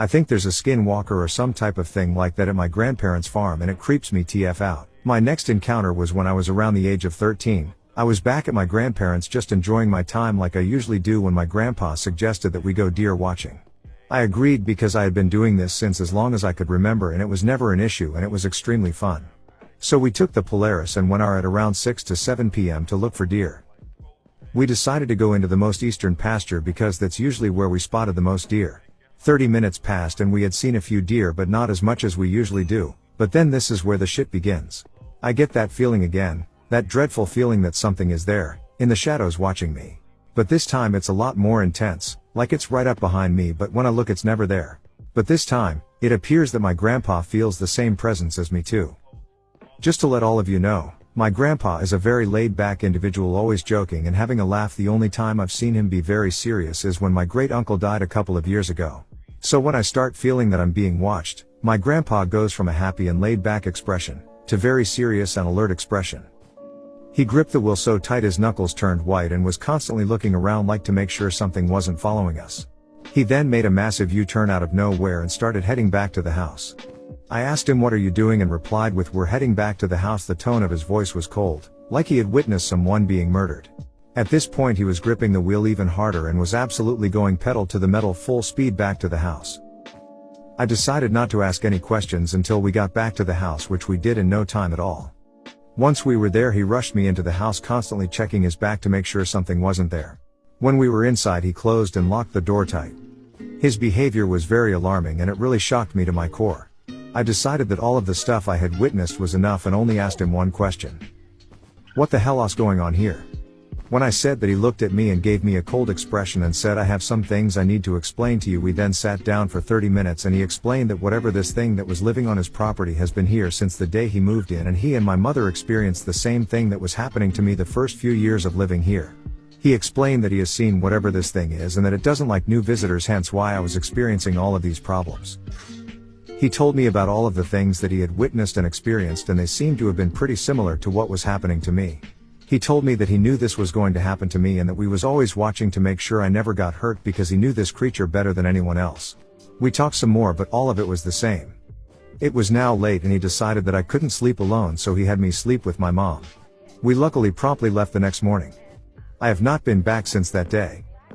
I think there's a skinwalker or some type of thing like that at my grandparents' farm and it creeps me TF out. My next encounter was when I was around the age of 13. I was back at my grandparents' just enjoying my time like I usually do when my grandpa suggested that we go deer watching. I agreed because I had been doing this since as long as I could remember and it was never an issue and it was extremely fun. So we took the Polaris and went out at around 6 to 7 p.m. to look for deer. We decided to go into the most eastern pasture because that's usually where we spotted the most deer. 30 minutes passed and we had seen a few deer but not as much as we usually do, but then this is where the shit begins. I get that feeling again, that dreadful feeling that something is there, in the shadows watching me. But this time it's a lot more intense, like it's right up behind me but when I look it's never there. But this time, it appears that my grandpa feels the same presence as me too. Just to let all of you know, my grandpa is a very laid-back individual always joking and having a laugh. The only time I've seen him be very serious is when my great-uncle died a couple of years ago. So when I start feeling that I'm being watched, my grandpa goes from a happy and laid-back expression, to very serious and alert expression. He gripped the wheel so tight his knuckles turned white and was constantly looking around like to make sure something wasn't following us. He then made a massive U-turn out of nowhere and started heading back to the house. I asked him what are you doing and replied with we're heading back to the house. The tone of his voice was cold, like he had witnessed someone being murdered. At this point he was gripping the wheel even harder and was absolutely going pedal to the metal full speed back to the house. I decided not to ask any questions until we got back to the house, which we did in no time at all. Once we were there he rushed me into the house constantly checking his back to make sure something wasn't there. When we were inside he closed and locked the door tight. His behavior was very alarming and it really shocked me to my core. I decided that all of the stuff I had witnessed was enough and only asked him one question. What the hell is going on here? When I said that he looked at me and gave me a cold expression and said I have some things I need to explain to you. We then sat down for 30 minutes and he explained that whatever this thing that was living on his property has been here since the day he moved in and he and my mother experienced the same thing that was happening to me the first few years of living here. He explained that he has seen whatever this thing is and that it doesn't like new visitors, hence why I was experiencing all of these problems. He told me about all of the things that he had witnessed and experienced and they seemed to have been pretty similar to what was happening to me. He told me that he knew this was going to happen to me and that we was always watching to make sure I never got hurt because he knew this creature better than anyone else. We talked some more but all of it was the same. It was now late and he decided that I couldn't sleep alone so he had me sleep with my mom. We luckily promptly left the next morning. I have not been back since that day.